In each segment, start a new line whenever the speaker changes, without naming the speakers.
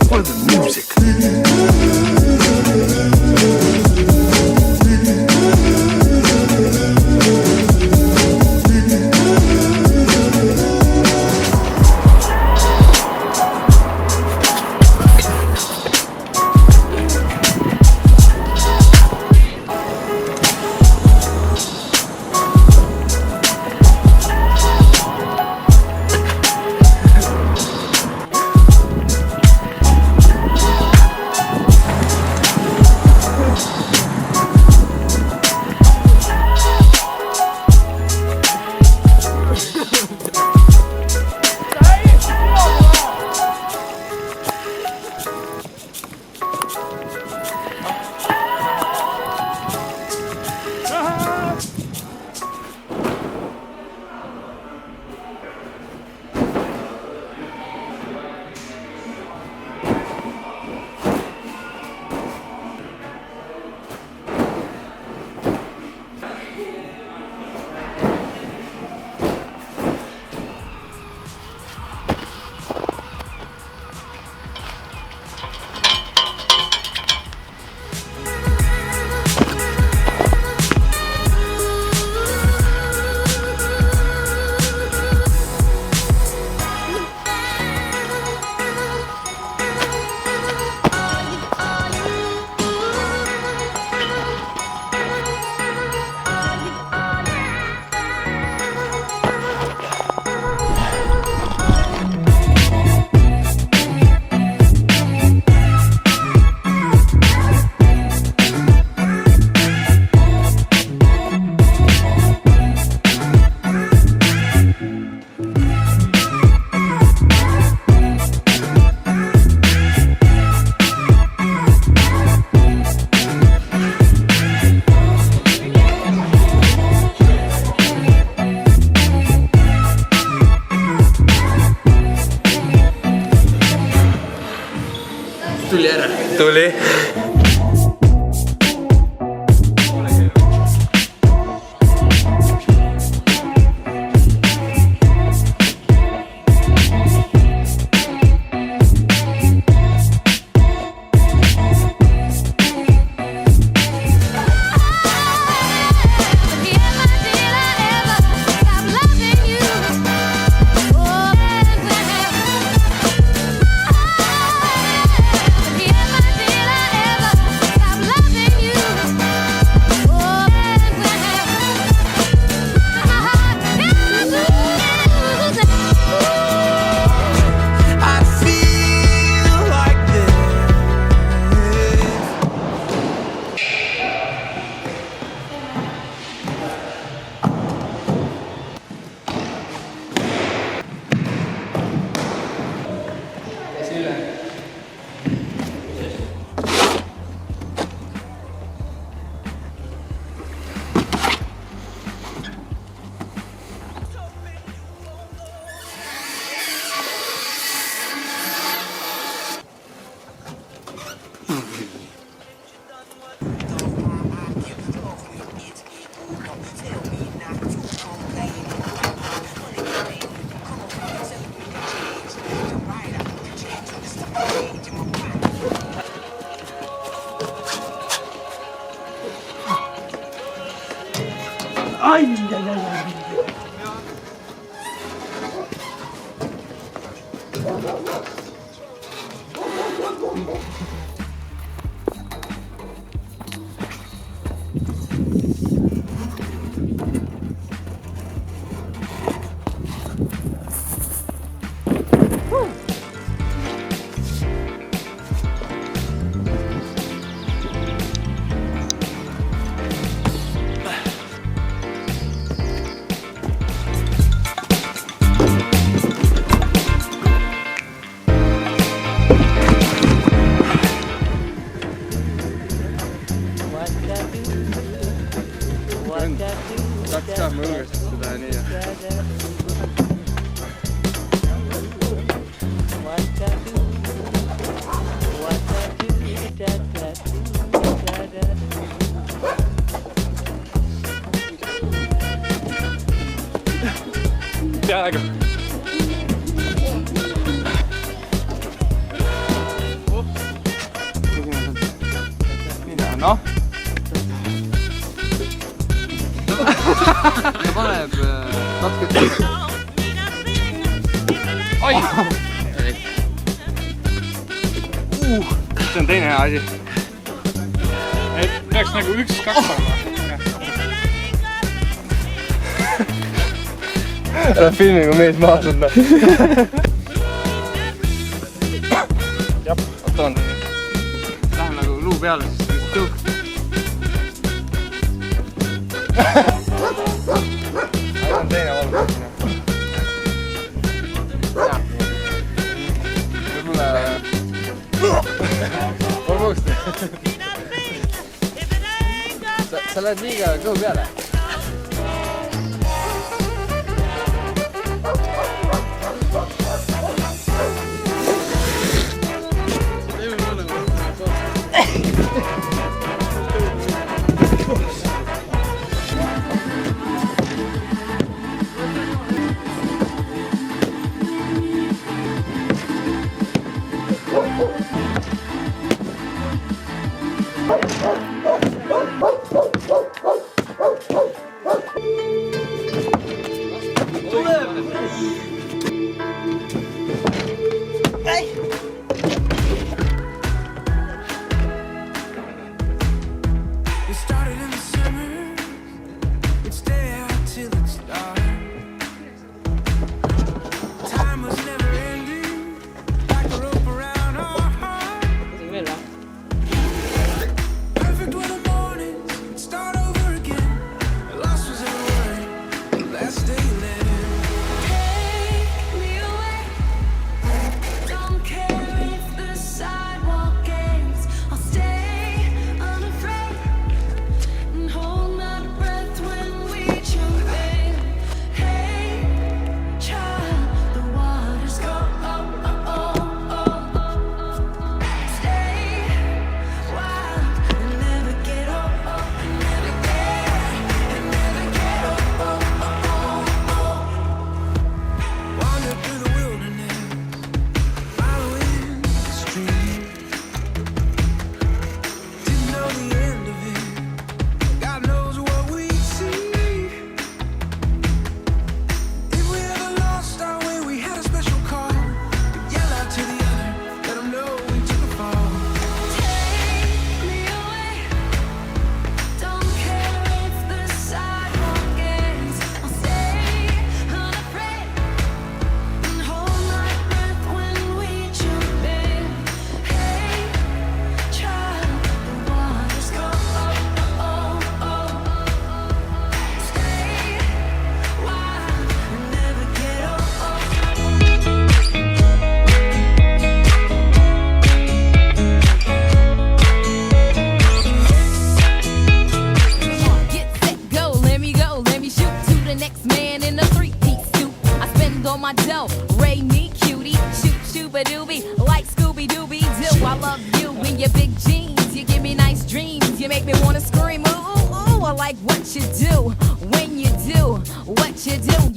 for the music.
Tuli.
Ay, ay, ay, ay.
noh. ta paneb natuke. Oi!
See on teine hea asi. Et peaks nagu 1-2 olema.
Ära filmi, kui mees maha sunda.
Jah, otan.
Lähen nagu luu peale, siis tõuk.
On teine valgus.
Võib-olla... Sa lähed liiga kõhu peale.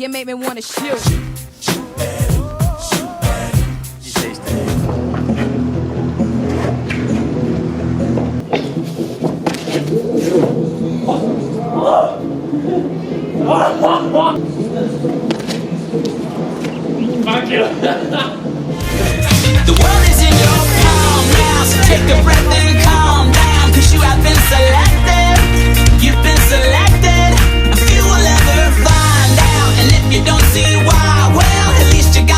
You make me wanna shoot.
Fuck you.
The world is in your palm now, so take a breath and calm down, 'cause you have been selected. You've been selected. A few will ever find out, and if you don't see why, well, at least you got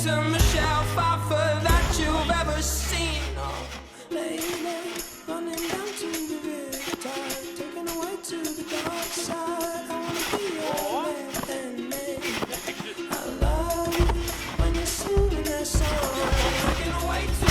to Michelle Pfeiffer that you've ever seen. Lady, running down to the riptide, taken away to the dark side. I wanna be your man, I love you when you're singing that song. Taken away to
see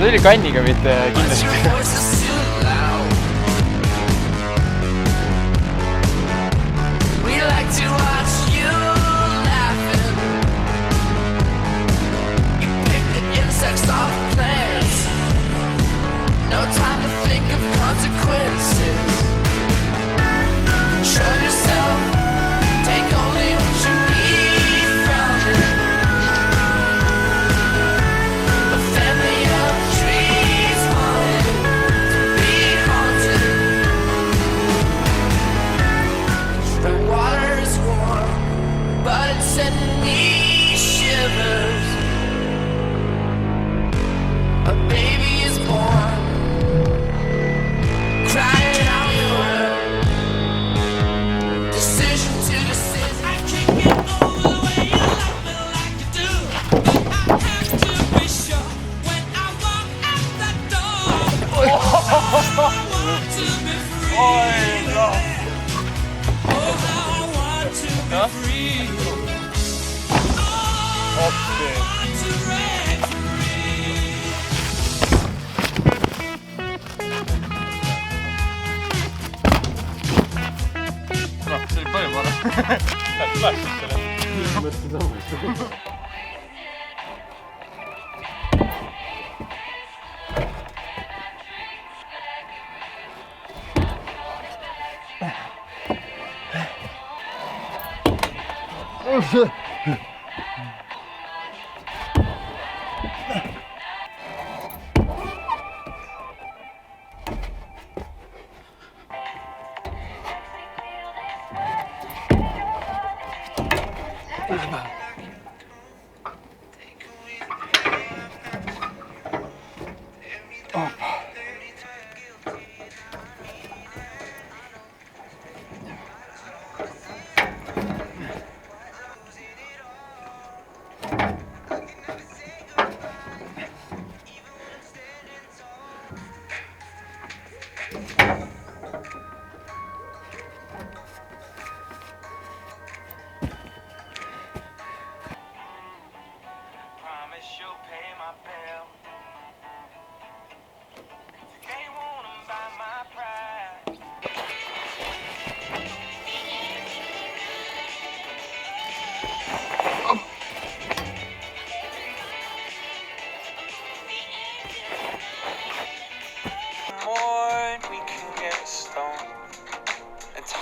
oli kanniga, mitte kindlasti.
See oli palju parem. Läks selle.
Mõtlesin samas.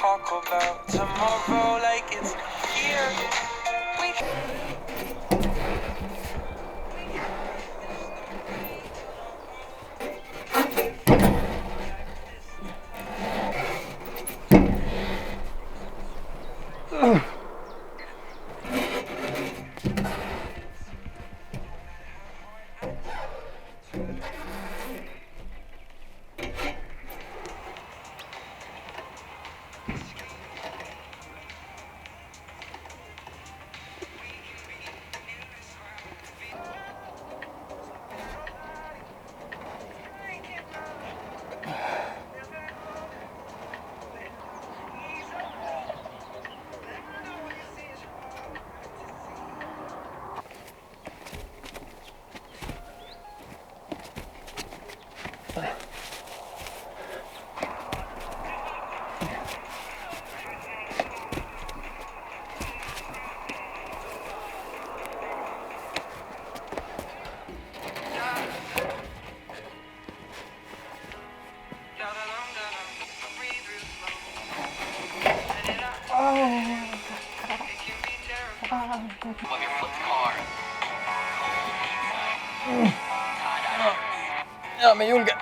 Talk about tomorrow like it's here.
Ja, men Junge.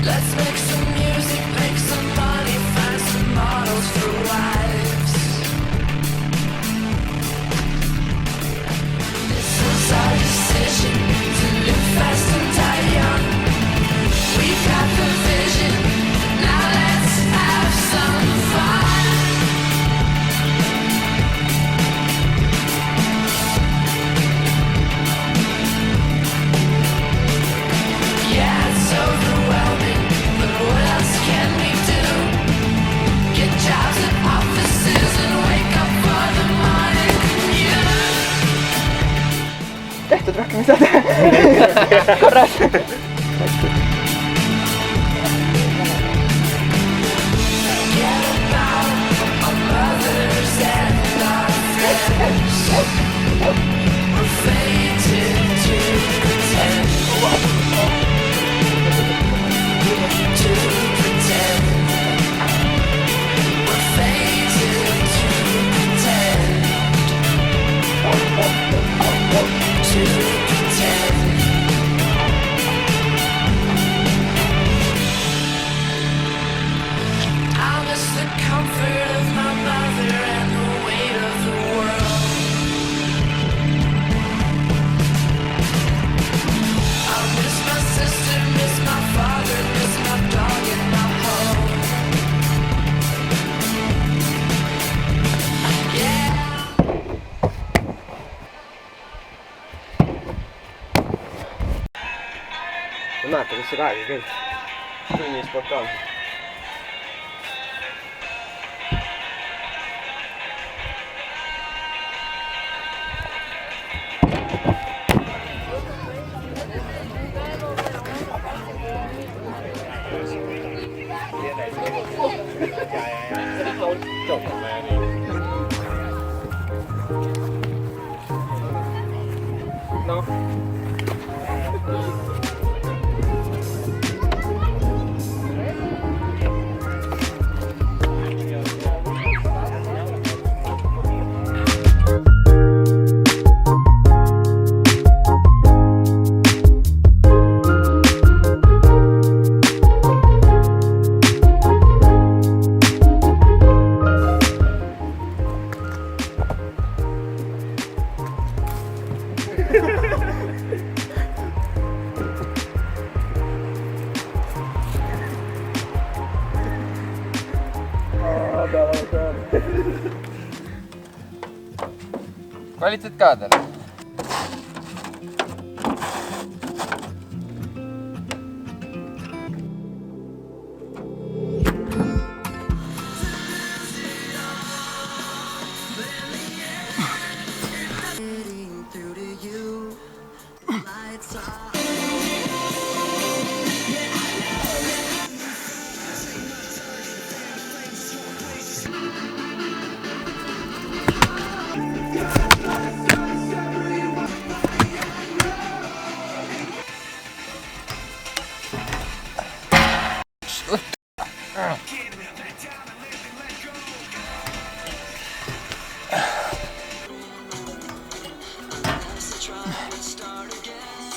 Let's make some music, make some money, find some models for wives. This was our decision to live fast and die young. We got the vision, now let's have some fun. Yeah, it's overwhelming. What else can we do? Get jobs at offices and wake up for the morning commute.
Tehtud rohkem ei saa teha. Korras.
Forget about our brothers and our friends. We're fated to pretend. To pretend. We're fated to pretend. To pretend. I'll miss the comfort of my mother and the weight of the world. I'll miss my sister, miss my father, miss my dog and my home. Yeah.
Näete, mis see kahega käib? Tunni spontaan. No. Kvaliteetkaader.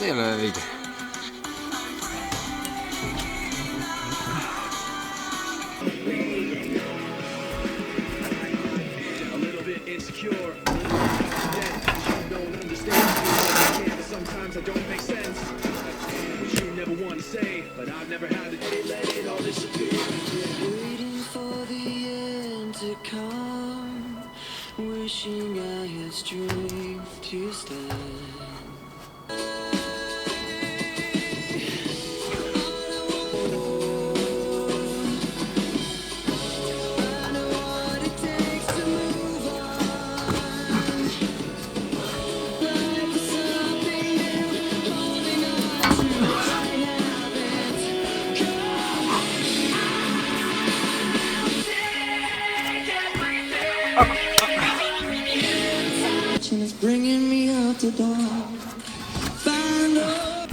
see ei ole õige.
Wishing I had strength to stand. It's bringing me out the door. Find out.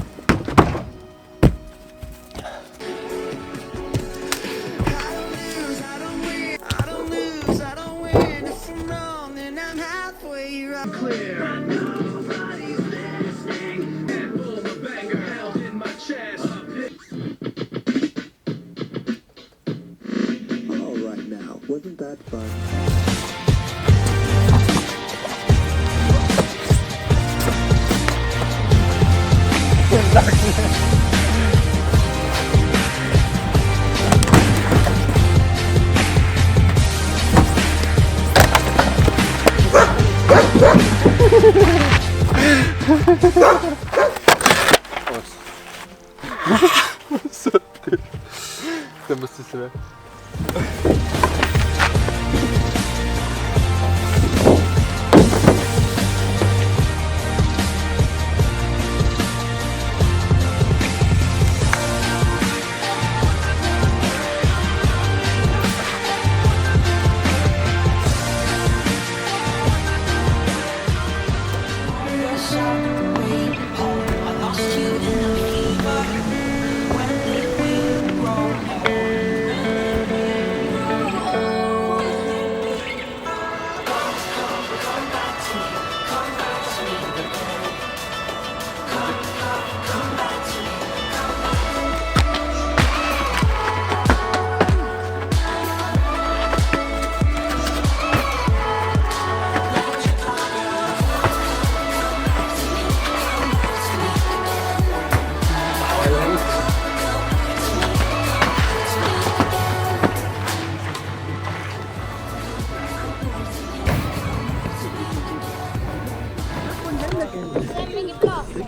I don't lose, I don't win. If I'm wrong, then I'm halfway right. Clear. Nobody's listening. And pull the banger held in my chest. All right now, wasn't that fun?
Tõmbas sisse või?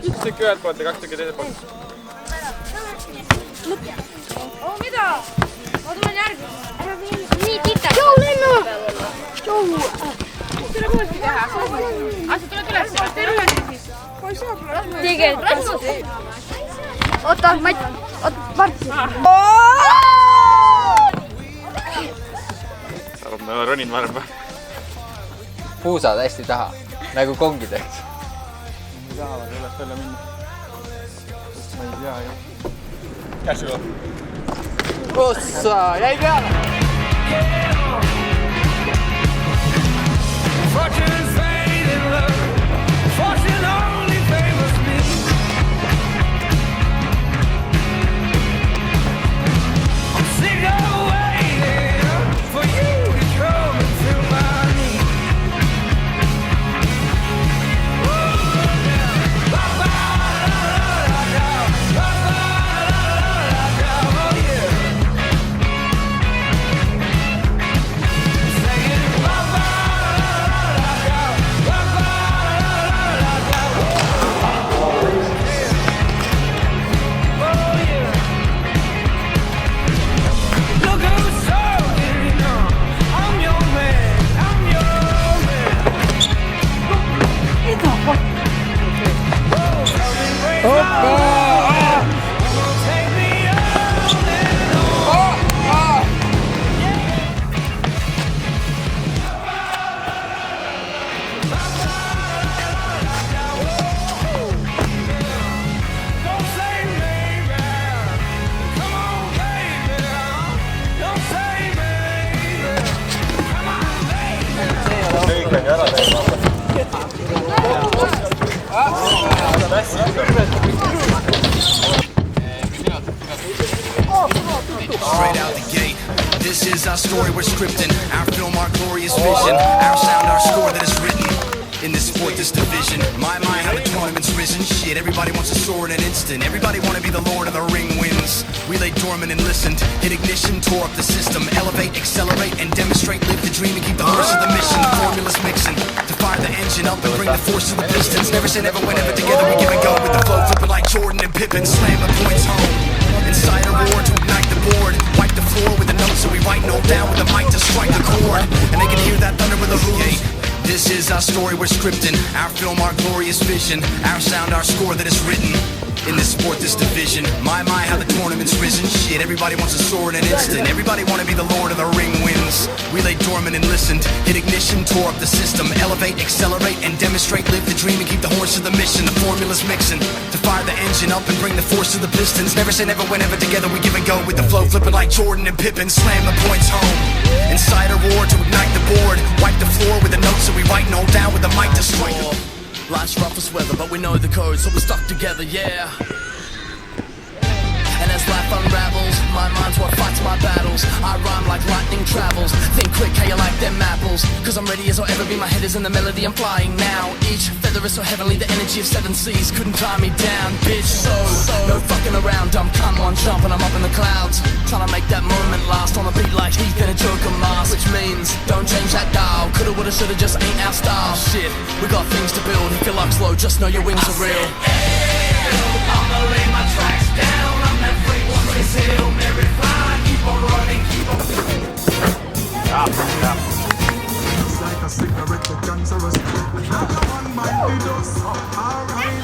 Üks tükki ühelt poolt ja 2 tükki teiselt poolt.
Oh, mida? Ma tulen järgmine. Nii tita. Tšau, Lennu! Tšau! Tuleb uuesti teha. Sa tuled üles. Teed uuesti siis. Tegelikult. Oota, Märt.
Arvad, ma ronin varem või?
Puusad hästi taha, nagu kongideks.
Ei tahavad üles välja minna. Sest ma ei tea ju. Käsiga.
Ossa, jäi peale!
straight out the gate. This is our story we're scripting. Our film, our glorious vision. Our sound, our score that is written. In this sport, this division. My, how the tournament's risen. Shit, everybody wants a soar in an instant. Everybody wanna be the Lord of the Ring wins. We lay dormant and listened. Hit ignition, tore up the system. Elevate, accelerate, and demonstrate. Live the dream and keep the horse of the mission. The formula's mixing. To fire the engine up and bring the force to the pistons. Never say never, whenever together we give and go. With the flow flipping like Jordan and Pippen. Slam the points home. Inside a roar to ignite the board. Wipe the floor with the notes so we write no down with the mic to strike the chord. And they can hear that thunder with a hoot. This is our story we're scripting. Our film, our glorious vision. Our sound, our score that is written. In this sport, this division. My, how the tournament's risen. Shit, everybody wants a soar in an instant. Everybody wanna be the Lord of the Ring wins. We lay dormant and listened. Hit ignition, tore up the system. Elevate, accelerate, and demonstrate. Live the dream and keep the horse to the mission. The formula's mixing. To fire the engine up and bring the force to the pistons. Never say never, whenever together we give and go. With the flow flipping like Jordan and Pippen. Slam the points home. Inside a roar to ignite the board. Wipe the floor with the notes so we write no down with the mic to strike the...
Life's rough as weather, but we know the code, so we're stuck together, yeah. And as life unravels, my mind's what fights my battles. I rhyme like lightning travels. Think quick, how you like them apples? Cause I'm ready as I'll ever be, my head is in the melody, I'm flying now. Each feather is so heavenly, the energy of 7 seas couldn't tie me down, bitch. So no fucking around, dumb cunt, one jump and I'm up in the clouds. Trying to make that moment last on a beat like Heath in a Joker mask. Which means, don't change that dial. Coulda, woulda, shoulda, just ain't our style. Shit, we got things to build. If your luck's low, just know your wings are real.
I'ma lay my tracks down. I'm that freight one race hill. Mary fly, keep on running, keep on.
It's like a cigarette, the cancerous. Another one might be dose. Alright.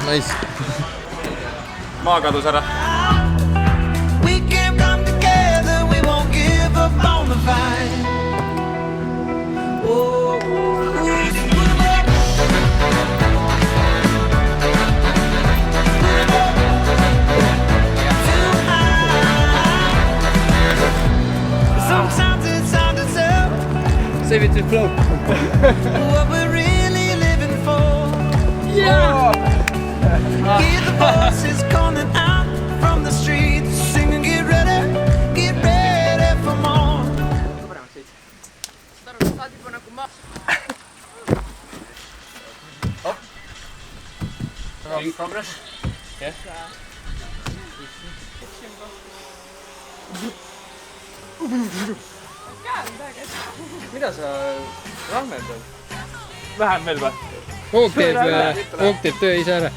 Nice. Maa kadus ära.
We can come together, we want
live it to flow.
What we're really living for.
Yeah!
Hear the voices calling out from the streets, singing, get ready for more.
Progress? Yeah. Mida sa rammendad?
Vähem veel või?
Hoog teeb töö ise ära.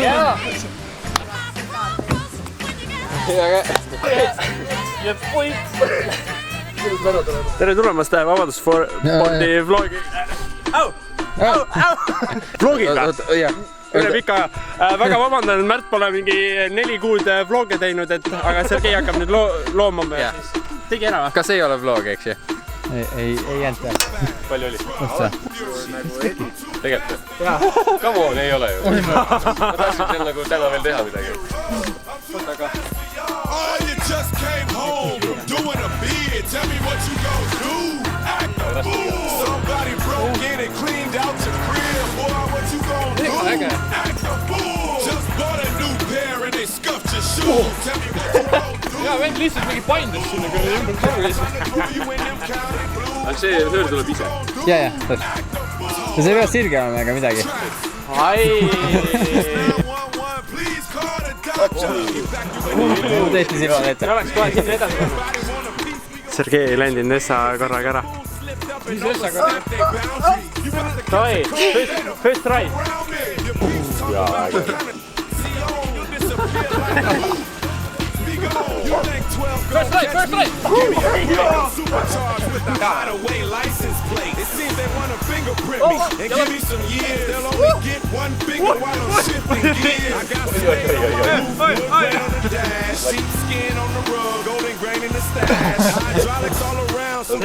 Jaa! Ja point!
Tere tulemast Vabadust spordi vlogi. Vlogiga. Üle pika aja. Väga vabandan, et Märt pole mingi 4 kuud vloge teinud, aga Sergei hakkab nüüd loomama ja siis tegi ära.
Kas ei ole vlog, eks ju?
Ei jäänud peale.
Palju oli?
Otsa.
Tegelikult. Come on, ei ole ju. Ma tahtsin seal nagu täna veel teha midagi.
Oh, you just came home, doing a bid. Tell me what you gon' do. Act a fool. Somebody broke in and cleaned out your crib. Boy, what you gon' do? Act a fool. Just bought a new pair and they scuffed your shoes. Tell me what you gon' do.
Jaa, vend lihtsalt mingi paindas sinna küll ümber kogu lihtsalt.
Aga see söör tuleb ise.
Jaa, tõesti. Ja see ei pea sirge olema ega midagi.
Ai!
Tehti silmad ette.
Oleks kohe siin edasi. Sergei ei läinud Nessa korraga ära.
Mis Nessa korraga?
Toi, first try.
First try!
Supercharged with the hideaway license plate. It seems they want to fingerprint me and give me some years. They'll only get one finger while I'm shifting gears. I got some wood down the dash, sheepskin on the rug, golden grain in the stash, hydraulics all around.
See on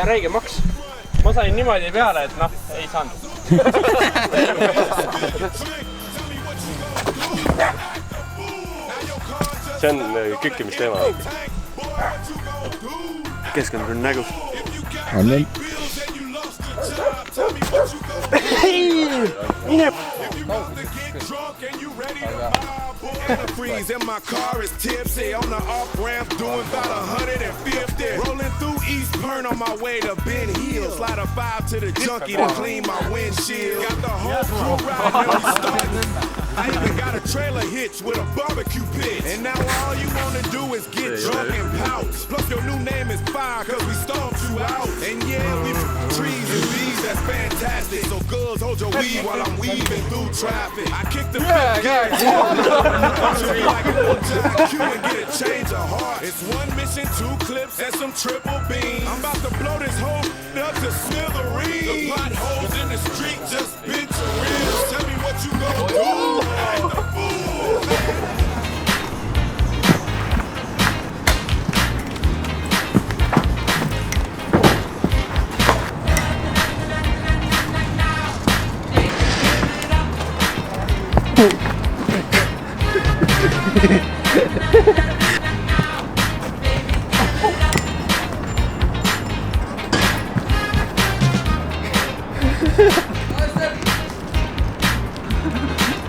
räige maks. Ma sain niimoodi peale, et noh, ei saanud. See on kükkimisteema. Keskendun nägu.
On veel?
Freeze in my car is tipsy on the off ramp, doing about 150. Rolling through East Burn on my way to Ben Hill. Slide a 5 to the junkie to clean my windshield. Got the whole crew riding early starting. I even got a trailer hitch with a barbecue pit. And now all you wanna do is get drunk and pout. Plus your new name is Fire cause we stomped you out. And yeah, we trees and leaves, that's fantastic. So girls, hold your weed while I'm weaving through traffic. I kick the fifth gear. Like a little Jack Q and get a change of heart. It's one mission, 2 clips, and some triple beams. I'm about to blow this whole up to smithereens. The potholes in the street just bent to real. Tell me what you gon' do. Act the fool.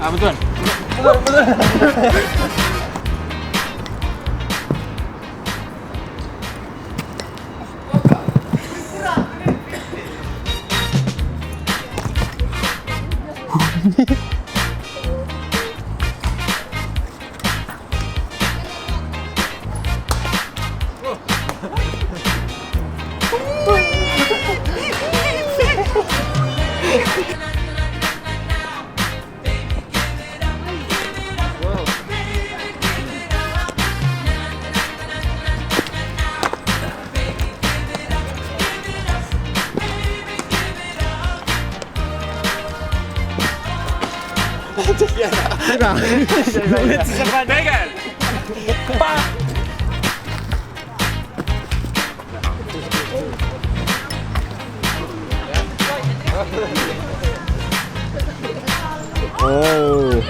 Ma tulen.
tegel!
Oh.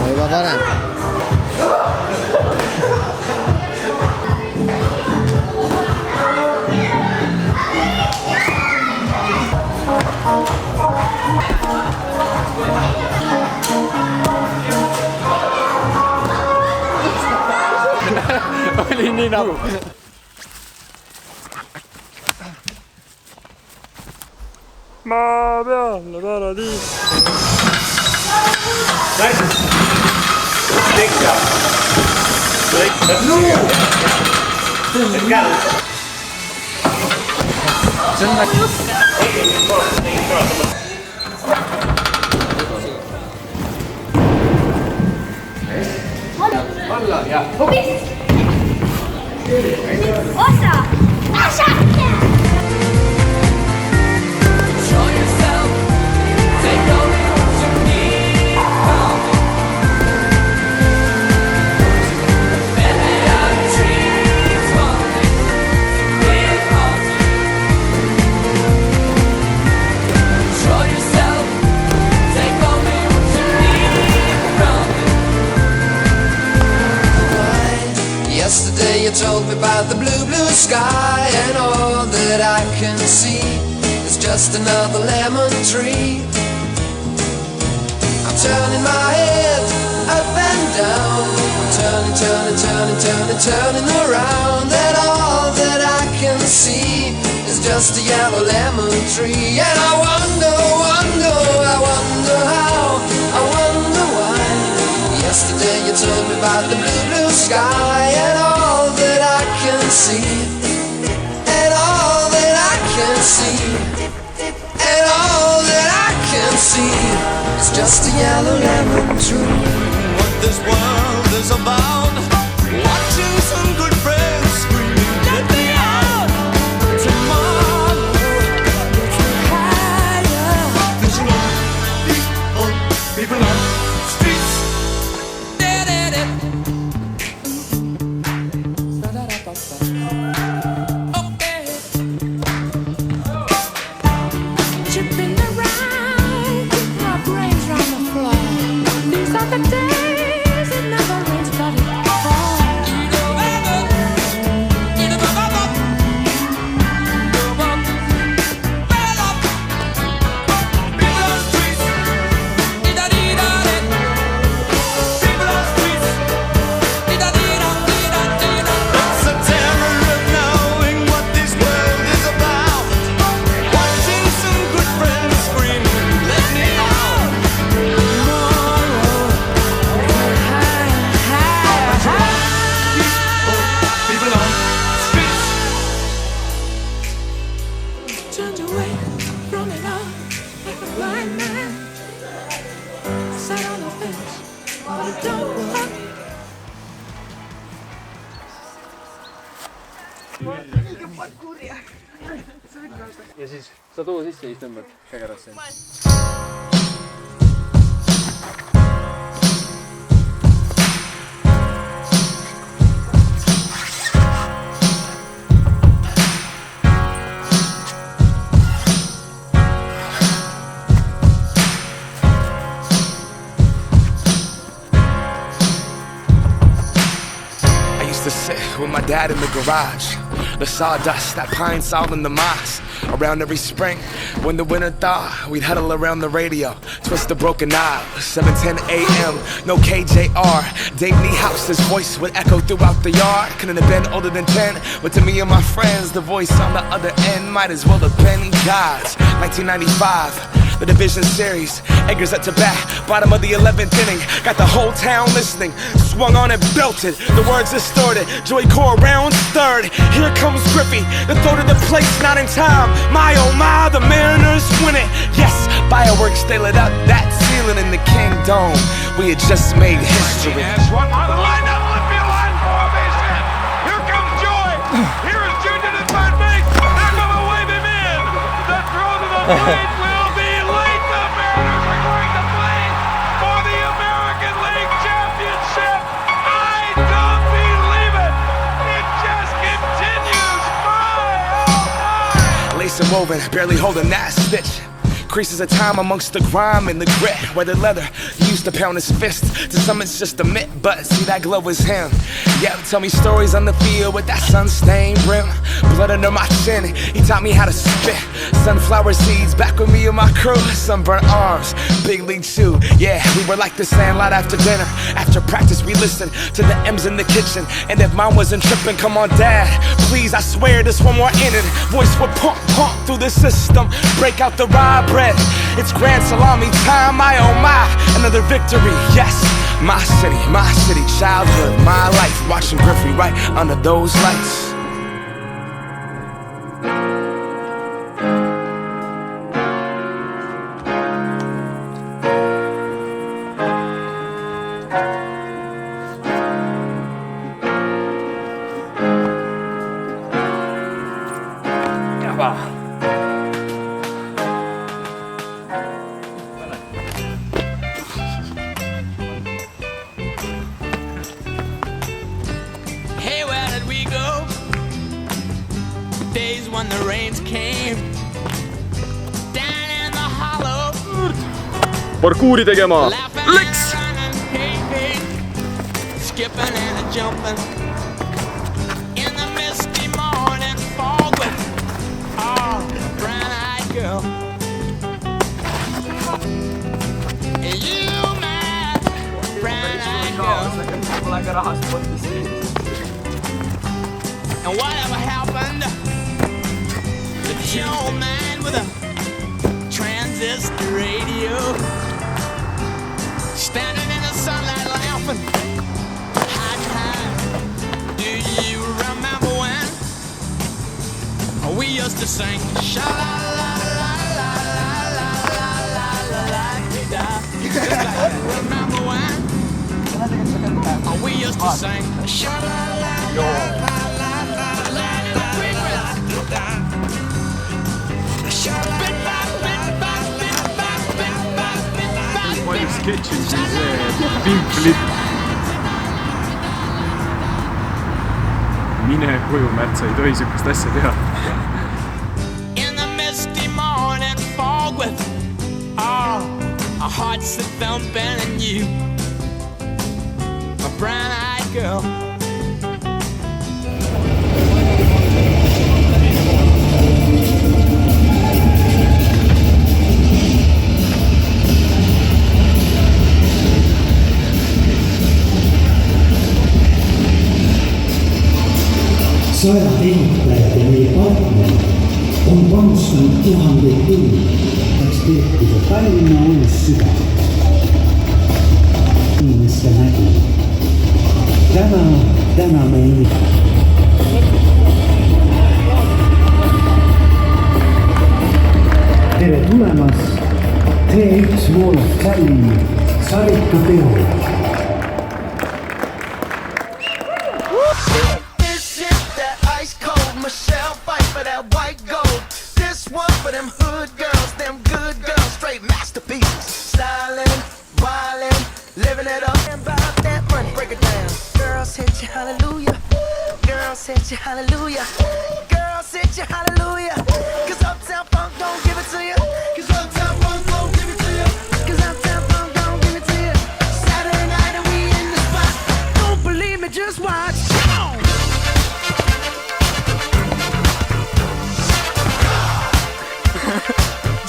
Juba parem.
Oli nii nagu. Maa peal paradiis.
Yesterday you told me about the blue, blue sky, and all that I can see is just another lemon tree. I'm turning my head up and down, I'm turning, turning, turning, turning, turning around, and all that I can see is just a yellow lemon tree. And I wonder, wonder, I wonder how, I wonder why. Yesterday you told me about the blue, blue sky, and all that I can see, and all that I can see, and all that I can see is just a yellow lemon tree.
What this world is about, watching some good friends screaming, let me out. Tomorrow, let's get higher. There's a lot of people on streets.
Chipping around, my brains round the floor. These are the days it never rains, but it falls.
It's a terror of knowing what this world is about. Watching some good friends screaming, let me out. People on streets.
Turned away from it all like a blind man. Sat on the fence, but it don't work.
Ja siis sa too sisse ja siis tõmbad kägarasse.
I used to sit with my dad in the garage. The sawdust, that pine saw in the moss. Around every spring, when the winter thawed, we'd huddle around the radio, twist the broken knob. 7:10 a.m., no KJR. Dave Niehouse's voice would echo throughout the yard. Couldn't have been older than 10, but to me and my friends, the voice on the other end might as well have been God's. 1995. the division series. Eggers at to bat, bottom of the 11th inning. Got the whole town listening. Swung on and belted, the words distorted. Joy Core rounds third. Here comes Griffey, the throw to the place, not in time. My oh my, the Mariners win it. Yes, fireworks, they lit up that ceiling in the Kingdom. We had just made history.
That's one on the line, down the left field line for a base hit. Here comes Joy. Here is Junior to third base. They're going to wave him in. The throw to the plate will be late. The Mariners are going to play for the American League Championship. I don't believe it. It just continues. My, oh my.
Lace and woven, barely holding that stitch. Creases of time amongst the grime and the grit. Weathered leather, he used to pound his fist. To some it's just a myth, but see that glow is him. Yeah, tell me stories on the field with that sun-stained brim. Blood under my chin, he taught me how to spit. Sunflower seeds back with me and my crew. Sunburnt arms, big league chew. Yeah, we were like the Sandlot after dinner. After practice we listened to the M's in the kitchen. And if mine wasn't tripping, come on dad, please, I swear this one more in it. Voice would pump through the system. Break out the rye bread. It's grand salami time, my oh my. Another victory, yes. My city, childhood, my life. Watching Griffey right under those lights.
Days when the rains came down in the hollow.
Parkouri tegema. Läks!
Skipping and a jumping in the misty morning fog with a brown-eyed girl. And you, my brown-eyed girl. And whatever happened? The old man with a transistor radio, standing in the sunlight laughing. Do you remember when we used to sing sha la la la la la la la la la da? Just like remember when we used to sing sha la la la la la la la la da.
Palju sketšid siin see pimplid. Mine koju, Märt, sa ei tohi sükast asja teha.
In the misty morning fog with our hearts that thumping and you, a brown-eyed girl.
Sõjatemplejad ja meie partnerid on panustanud tuhandeid tunde, eks tehtida Tallinna uus süda. Inimeste nägu. Täna me ei. Tere tulemast T1 Mall of Tallinna Sarika peole.
Hallelujah, girls hit you, hallelujah. Cause Uptown Funk don't give it to you. Cause Uptown Funk don't give it to you. Cause Uptown Funk don't give it to you. Saturday night and we in the spot. Don't believe me, just watch.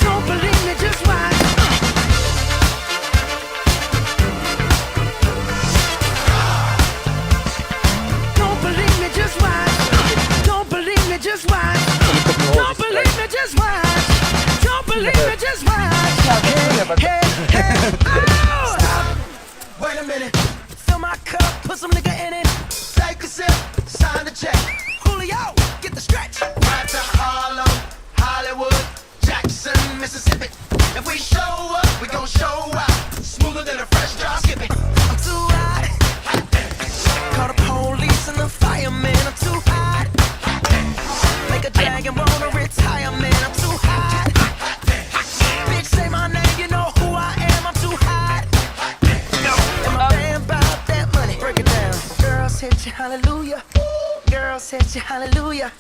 Don't believe me, just watch. Don't believe me, just watch. Just watch. Don't believe me, just watch. Don't believe me, just watch. Girls hit you hallelujah.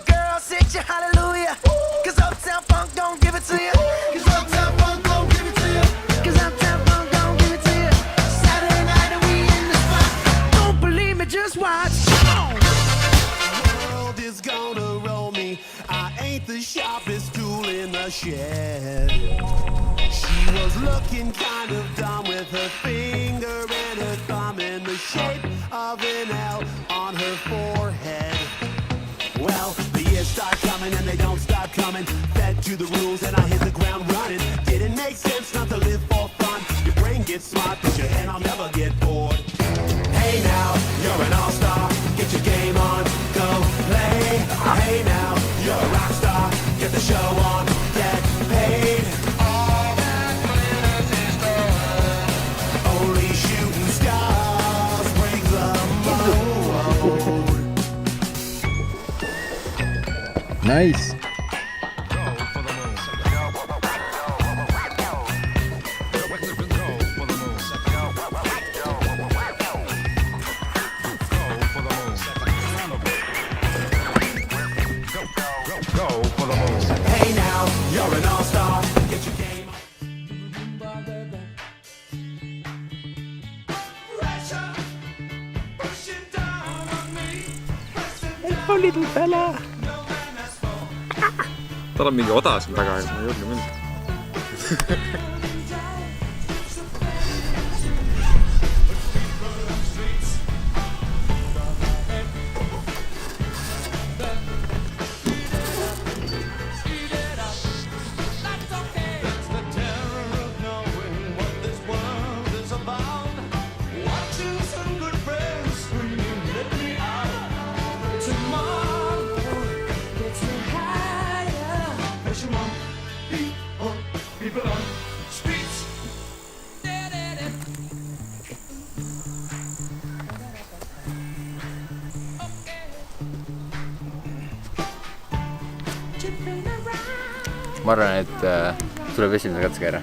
Girls hit you hallelujah. Cause Uptown Funk don't give it to you. Cause Uptown Funk don't give it to you. Cause Uptown Funk don't give it to you. Saturday night and we in the spot. Don't believe me, just watch. The world is gonna roll me. I ain't the sharpest tool in the shed. She was looking kind of dumb with her finger and her thumb in the shape of an L on her forehead. Well, the years start coming and they don't stop coming. Fed to the rules and I hit the ground running. Didn't make sense not to live for fun. Your brain gets smart, but your head I'll never get bored. Hey now, you're an all-star. Get your game on, go play. Hey now, you're a rock star. Get the show on, get paid. All that glitters is gold. Only shooting stars break the mold.
Nice.
Hey now, you're an all-star. Get your game on. Pressure, pushing down on me.
Hello little fella. Tal on mingi oda siin taga, ma ei julge minna.
Ma arvan, et tuleb esimese katsega ära.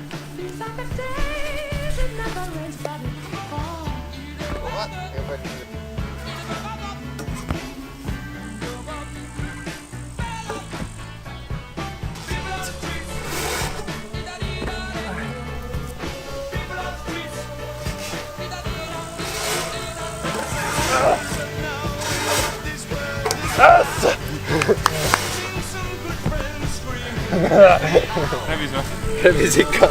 Rebis või?
Rebis ikka.